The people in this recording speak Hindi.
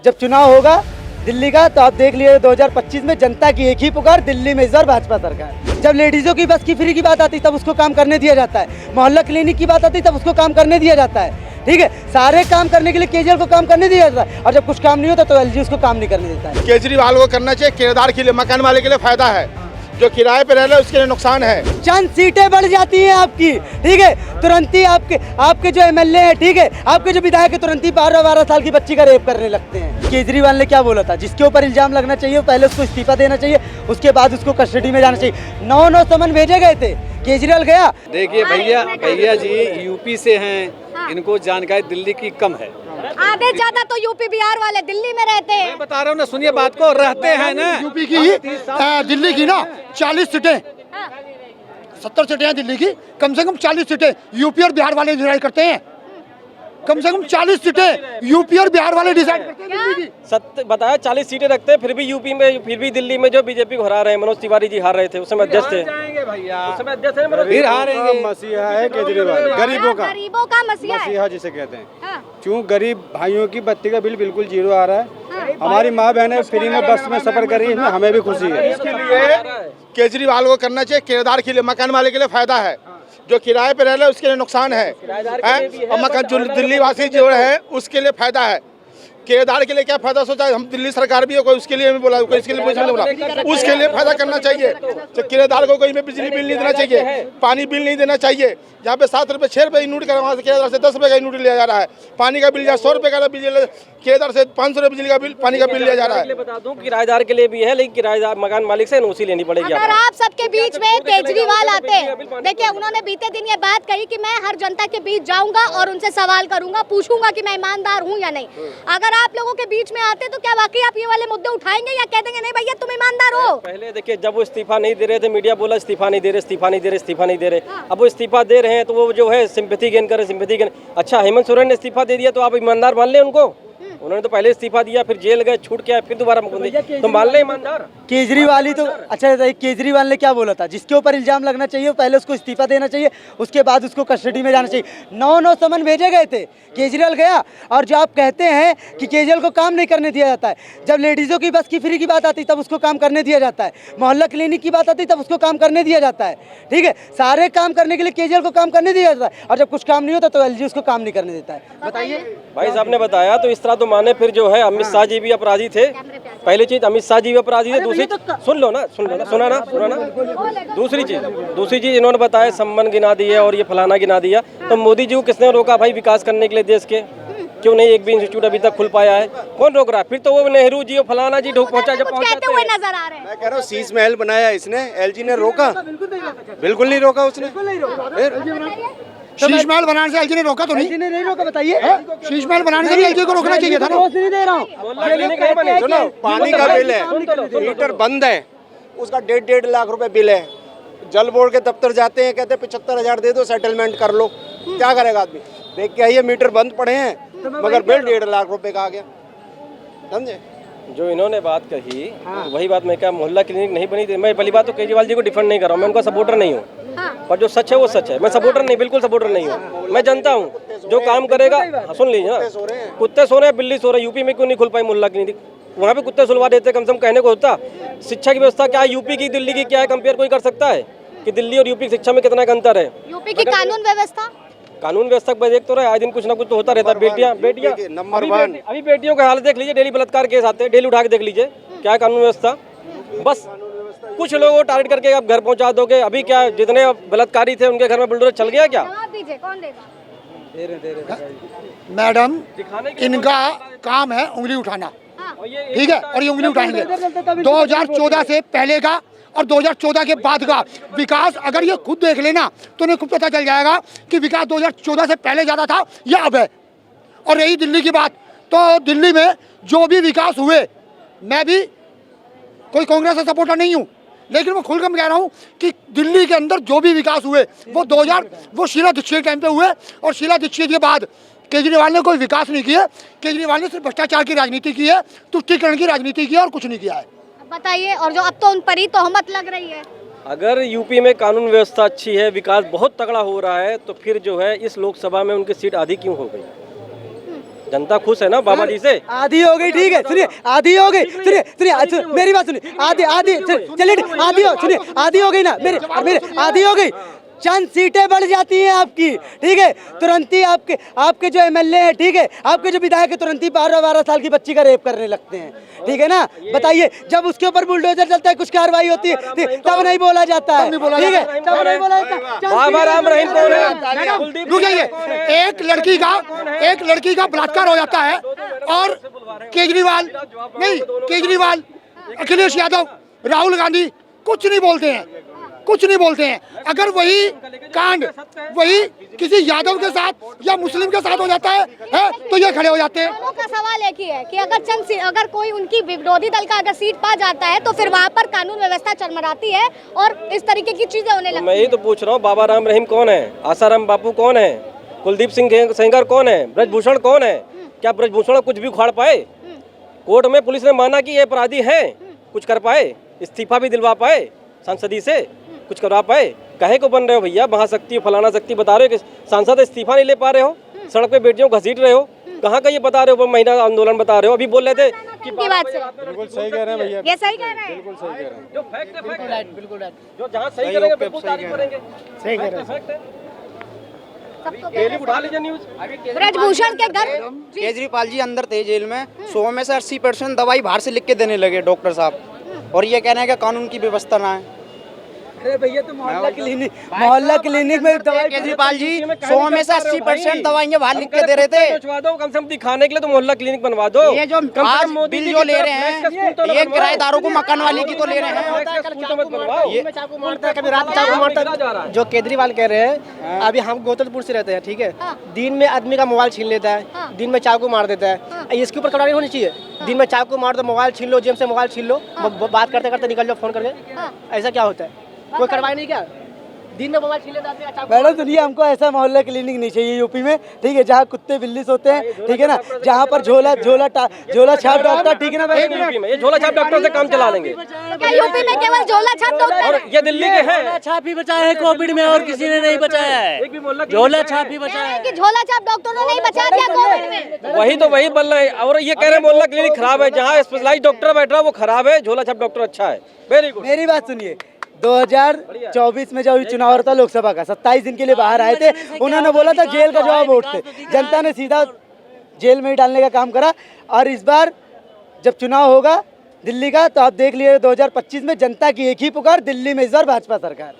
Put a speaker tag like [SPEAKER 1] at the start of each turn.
[SPEAKER 1] जब चुनाव होगा दिल्ली का तो आप देख लीजिए 2025 में जनता की एक ही पुकार, दिल्ली में इस बार भाजपा सरकार। जब लेडीजों की बस की फ्री की बात आती तब उसको काम करने दिया जाता है, मोहल्ला क्लिनिक की बात आती तब उसको काम करने दिया जाता है। ठीक है, सारे काम करने के लिए केजरीवाल को काम करने दिया जाता है, और जब कुछ काम नहीं होता तो एलजी उसको काम नहीं करने देता है।
[SPEAKER 2] केजरीवाल को करना चाहिए, किराएदार के लिए, मकान वाले के लिए फायदा है, जो किराए पे रह रहे उसके लिए नुकसान है।
[SPEAKER 1] चंद सीटें बढ़ जाती हैं आपकी, ठीक है, तुरंत ही आपके जो एमएलए हैं, ठीक है, आपके जो विधायक है तुरंत ही 12-12 साल की बच्ची का रेप करने लगते हैं। केजरीवाल ने क्या बोला था, जिसके ऊपर इल्जाम लगना चाहिए पहले उसको इस्तीफा देना चाहिए, उसके बाद उसको कस्टडी में जाना चाहिए। 9 समन भेजे गए थे, केजरीवाल गया।
[SPEAKER 3] देखिए भैया जी यूपी से हैं, इनको जानकारी दिल्ली की कम है।
[SPEAKER 4] आधे ज्यादा तो यूपी बिहार वाले दिल्ली में रहते हैं।
[SPEAKER 3] मैं बता रहा हूँ ना, सुनिए बात को, रहते हैं ना
[SPEAKER 5] यूपी की दिल्ली की ना 40 सीटें, 70 सीटें हैं दिल्ली की, कम से कम 40 सीटें यूपी और बिहार वाले डिसाइड करते हैं। कम से कम 40 सीटें यूपी और बिहार वाले डिसाइड करते हैं दिल्ली की।
[SPEAKER 6] सत्य बताया 40 सीटें रखते हैं, फिर भी यूपी में, फिर भी दिल्ली में जो बीजेपी को हरा रहे हैं, मनोज तिवारी जी हार रहे थे, उस समय अध्यक्ष थे। उस समय अध्यक्ष थे मनोज,
[SPEAKER 3] फिर हारेंगे।
[SPEAKER 7] मसीहा है केजरीवाल, गरीबों
[SPEAKER 4] का
[SPEAKER 7] मसीहा जिसे कहते हैं। क्यों गरीब भाइयों की बत्ती का बिल बिल्कुल जीरो आ रहा है। हमारी माँ बहनें फ्री में बस में सफर कर रही है, हमें भी खुशी है।
[SPEAKER 2] इसके लिए केजरीवाल को करना चाहिए, किराएदार के लिए, मकान वाले के लिए फायदा है, जो किराए पे रह रहे उसके लिए नुकसान है, और मकान जो दिल्ली वासी जो है उसके लिए फायदा है। किराएदार के लिए क्या फायदा सोचा, हम दिल्ली सरकार भी है, कोई उसके लिए बोला, कोई इसके लिए बोला, उसके लिए फायदा करना चाहिए। तो किराएदार को कोई में बिजली बिल नहीं देना चाहिए, पानी बिल नहीं देना चाहिए। जहाँ पे 7 रुपये 6 रुपये यूनिट का, वहाँ से किराएदार से 10 रुपये का यूनिट लिया जा रहा है। पानी का बिल जहाँ 100 रुपये का बिजली, किराएदार से 500 रुपये बिजली का बिल, पानी का बिल लिया जा रहा है।
[SPEAKER 6] बता दूं किराएदार के लिए भी है, लेकिन किराएदार मकान मालिक से एनओसी लेनी पड़ेगी।
[SPEAKER 4] अगर आप सबके बीच में केजरीवाल आते, देखिए उन्होंने बीते दिन ये बात कही कि मैं हर जनता के बीच जाऊंगा और उनसे सवाल करूंगा, पूछूंगा कि मैं ईमानदार हूं या नहीं। अगर आप लोगों के बीच में आते तो क्या वाकई आप ये वाले मुद्दे उठाएंगे या कह देंगे नहीं भैया तुम ईमानदार हो?
[SPEAKER 6] पहले देखिए, जब वो इस्तीफा नहीं दे रहे थे, मीडिया बोला इस्तीफा नहीं दे रहे, इस्तीफा नहीं दे रहे, इस्तीफा नहीं दे रहे। अब वो इस्तीफा दे रहे हैं तो वो जो है सिंपैथी गेन करे, सिंपैथी गेन। अच्छा, हेमंत सोरेन ने इस्तीफा दे दिया तो आप ईमानदार मान लें उनको? उन्होंने तो पहले इस्तीफा दिया, फिर जेल गए, छूट के आए, फिर दोबारा मुख्यमंत्री, तुम मान ले ईमानदार?
[SPEAKER 1] केजरीवाल ही तो अच्छा, केजरीवाल ने क्या बोला था, जिसके ऊपर इल्जाम लगना चाहिए पहले उसको इस्तीफा देना चाहिए, उसके बाद उसको कस्टडी में जाना चाहिए। 9 समन भेजे गए थे, केजरीवाल गया। और जो आप कहते हैं कि केजरीवाल को काम नहीं करने दिया जाता है, जब लेडीजों की बस की फ्री की बात आती तब उसको काम करने दिया जाता है, मोहल्ला क्लिनिक की बात आती तब उसको काम करने दिया जाता है। ठीक है, सारे काम करने के लिए केजरीवाल को काम करने दिया जाता है, और जब कुछ काम नहीं होता तो एलजी उसको काम नहीं करने देता है। बताइए
[SPEAKER 6] भाई साहब ने बताया तो इस तरह तो माने, फिर जो है अमित शाह जी भी अपराधी थे। पहली चीज अमित शाह जी भी अपराधी थे, दूसरी सुन लो ना, सुना ना। दूसरी चीज इन्होंने बताया सम्मान गिना दिया और ये फलाना गिना दिया। तो मोदी जी को किसने रोका भाई विकास करने के लिए देश के? क्यों नहीं एक भी इंस्टीट्यूट अभी तक खुल पाया है? कौन रोक रहा है? फिर तो वो नेहरू जी और फलाना जी ढूक पहुंचा, जब पहुंचाते हुए
[SPEAKER 4] नजर आ रहे हैं।
[SPEAKER 7] मैं कह रहा हूँ शीश महल बनाया इसने, एलजी ने रोका? बिल्कुल नहीं रोका उसने।
[SPEAKER 5] शीश महल बनाने से एलजी ने रोका तो नहीं
[SPEAKER 1] रोका, बताइए।
[SPEAKER 5] शीश महल बनाने से एलजी को रोकना चाहिए था ना।
[SPEAKER 1] नहीं दे रहा हूँ,
[SPEAKER 7] सुनो, पानी का बिल है, मीटर बंद है, उसका 1.5 लाख रुपए बिल है। जल बोर्ड के दफ्तर जाते हैं, कहते हैं 75,000 दे दो, सेटलमेंट कर लो। क्या करेगा आदमी? देख के आइए मीटर बंद पड़े हैं, मगर बिल 1.5 लाख रुपए का आ गया। समझे?
[SPEAKER 6] जो इन्होंने बात कही, वही बात मैं क्या मोहल्ला क्लिनिक नहीं बनी थी। मैं पहली बात तो केजरीवाल जी को डिफेंड नहीं कर रहा हूँ, मैं उनका सपोर्टर नहीं हूँ, पर जो सच है वो सच है। मैं सपोर्टर नहीं, बिल्कुल सपोर्टर नहीं हूँ। मैं जानता हूँ जो काम करेगा, सुन लीजिए ना, कुत्ते सो रहे हैं, बिल्ली सो रहे हैं। यूपी में क्यों नहीं खुल पाई मोहल्ला क्लिनिक? वहाँ पे कुत्ते सुलवा देते, कम से कम कहने को होता। शिक्षा की व्यवस्था क्या है यूपी की, दिल्ली की क्या है? कंपेयर कोई कर सकता है कि दिल्ली और यूपी की शिक्षा में कितना अंतर है?
[SPEAKER 4] यूपी की कानून व्यवस्था
[SPEAKER 6] पर देख तो रहे, आए दिन कुछ ना कुछ तो होता रहता है। बेटियां
[SPEAKER 7] नंबर 1,
[SPEAKER 6] अभी बेटियों का हाल देख लीजिए, डेली बलात्कार केस आते हैं, डेली उठा के देख लीजिए क्या है कानून व्यवस्था। बस कुछ लोगों को टारगेट करके आप घर पहुंचा दोगे। अभी क्या जितने बलात्कारी थे उनके घर में बुलडोजर चल गया क्या?
[SPEAKER 4] जवाब दीजिए, कौन देगा?
[SPEAKER 5] मैडम, इनका काम है उंगली उठाना, ठीक है, और ये उंगली उठाएंगे। 2014 से पहले का और 2014 के बाद का विकास अगर ये खुद देख लेना तो उन्हें खुद पता चल जाएगा कि विकास 2014 से पहले ज़्यादा था या अब है। और रही दिल्ली की बात, तो दिल्ली में जो भी विकास हुए, मैं भी कोई कांग्रेस का सपोर्टर नहीं हूँ, लेकिन मैं खुलकर कह रहा हूँ कि दिल्ली के अंदर जो भी विकास हुए वो शीला दीक्षित के टाइम पे हुए, और शीला दीक्षित के बाद केजरीवाल ने कोई विकास नहीं किया। केजरीवाल ने सिर्फ भ्रष्टाचार की राजनीति की है, तुष्टीकरण की राजनीति की है, और कुछ नहीं किया है।
[SPEAKER 4] बताइए, और जो अब तो उन पर ही तोहमत लग रही है।
[SPEAKER 6] अगर यूपी में कानून व्यवस्था अच्छी है, विकास बहुत तगड़ा हो रहा है, तो फिर जो है इस लोकसभा में उनकी सीट आधी क्यों हो गई? जनता खुश है ना बाबा जी से।
[SPEAKER 1] आधी हो गई, ठीक है, सुनिए, आधी हो गई, सुनिए सुनिए, अच्छा, मेरी बात सुनिए, आधी आधी चलिए, आधी हो, सुनिए, आधी हो गई ना, मेरे आधी हो गई, चंद सीटें बढ़ जाती हैं आपकी, ठीक है, तुरंत ही आपके जो एमएलए हैं, ठीक है, आपके जो विधायक है, तुरंत ही 12-12 साल की बच्ची का रेप करने लगते हैं, ठीक है ना। बताइए, जब उसके ऊपर बुलडोजर चलता है, कुछ कार्रवाई होती है, तब नहीं बोला जाता है, ठीक है, तब नहीं बोला जाता।
[SPEAKER 6] बाबा राम रहीम कौन है?
[SPEAKER 5] रुक जाइए, एक लड़की का बलात्कार हो जाता है और केजरीवाल नहीं, केजरीवाल, अखिलेश यादव, राहुल गांधी कुछ नहीं बोलते हैं, कुछ नहीं बोलते हैं। अगर वही कांड वही किसी यादव के साथ या मुस्लिम के साथ हो जाता है तो ये खड़े हो जाते हैं।
[SPEAKER 4] दोनों का सवाल एक ही है कि अगर कोई उनकी विरोधी दल का अगर सीट पा जाता है तो फिर वहाँ पर कानून व्यवस्था चरमराती है और इस तरीके की चीजें होने लगती हैं।
[SPEAKER 6] मैं यही तो पूछ रहा हूँ, बाबा राम रहीम कौन है? आसाराम बापू कौन है? कुलदीप सिंह सेंगर कौन है? ब्रजभूषण कौन है? क्या ब्रजभूषण कुछ भी उखाड़ पाए? कोर्ट में पुलिस ने माना कि ये अपराधी हैं, कुछ कर पाए? इस्तीफा भी दिलवा पाए सांसदी से? कुछ करवा पाए? कहे को बन रहे हो भैया, महाशक्ति फलाना शक्ति बता रहे हो कि सांसद इस्तीफा नहीं ले पा रहे हो, सड़क पे बेटियों को घसीट रहे हो, कहाँ का ये बता रहे हो? महीना आंदोलन बता रहे हो, अभी बोल रहे थे
[SPEAKER 4] की बात से
[SPEAKER 7] बिल्कुल सही कह रहे हैं भैया,
[SPEAKER 4] ये सही कह रहे हैं,
[SPEAKER 7] बिल्कुल सही कह रहे हैं।
[SPEAKER 6] जो फैक्ट है, फैक्ट है, बिल्कुल राइट, जो जहाँ सही करेंगे बिल्कुल तारीफ करेंगे, सही कह रहे हैं। डेली उठा लीजिए न्यूज।
[SPEAKER 4] ब्रजभूषण के घर
[SPEAKER 8] केजरीवाल जी अंदर थे जेल में, 100 में से 80% दवाई बाहर से लिख के देने लगे डॉक्टर साहब, और ये कहना है कि कानून की व्यवस्था ना है।
[SPEAKER 1] अरे भैया, तो मोहल्ला क्लिनिक में दवाई,
[SPEAKER 8] केजरीवाल जी 100 में से 80% दवाइयाँ बाहर लिख के दे रहे थे।
[SPEAKER 6] पहुंचवा दो, कम से कम दिखाने के लिए तो मोहल्ला क्लिनिक बनवा दो।
[SPEAKER 8] ये जो आज बिल जो ले रहे हैं, ये किराएदारों को मकान वाले की तो ले रहे हैं।
[SPEAKER 9] जो केजरीवाल कह रहे हैं, अभी हम गौतमपुर से रहते हैं, ठीक है, दिन में आदमी का मोबाइल छीन लेता है, दिन में चाकू मार देता है, इसके ऊपर कार्रवाई होनी चाहिए। दिन में चाकू मार दो, मोबाइल छीन लो, जेब से मोबाइल छीन लो, बात करते करते निकल जाओ फोन करके, ऐसा क्या होता है? कोई कार्रवाई नहीं क्या? दिन में मोबाइल छीन लेता है।
[SPEAKER 1] मैडम सुनिए, हमको ऐसा मोहल्ला क्लिनिक नहीं चाहिए यूपी में, ठीक है, जहाँ कुत्ते बिल्ली सोते हैं, ठीक है ना, जहाँ पर झोला छाप डॉक्टर, ठीक है ना भाई,
[SPEAKER 6] ये झोला छाप डॉक्टर से काम चला लेंगे।
[SPEAKER 4] क्या यूपी में केवल झोला छाप डॉक्टर?
[SPEAKER 6] और ये दिल्ली के हैं,
[SPEAKER 10] छाप ही बचाया है कोविड में, और किसी ने नहीं बचाया है, झोला छाप ही बचाया है।
[SPEAKER 4] कि झोला छाप डॉक्टरों ने ही बचा दिया कोविड में।
[SPEAKER 6] वही तो वही बन रहे हैं, और ये कह रहे हैं मोहल्ला क्लिनिक खराब है, जहाँ स्पेशलाइज्ड डॉक्टर बैठ रहा है वो खराब है, झोला छाप डॉक्टर अच्छा है। Very good.
[SPEAKER 1] मेरी बात सुनिए, 2024 में जब चुनाव हो था लोकसभा का, 27 दिन के लिए बाहर आए थे, उन्होंने बोला था जेल का जवाब वोट थे, जनता ने सीधा जेल में ही डालने का काम करा। और इस बार जब चुनाव होगा दिल्ली का, तो आप देख लीजिए 2025 में जनता की एक ही पुकार, दिल्ली में इस बार भाजपा सरकार।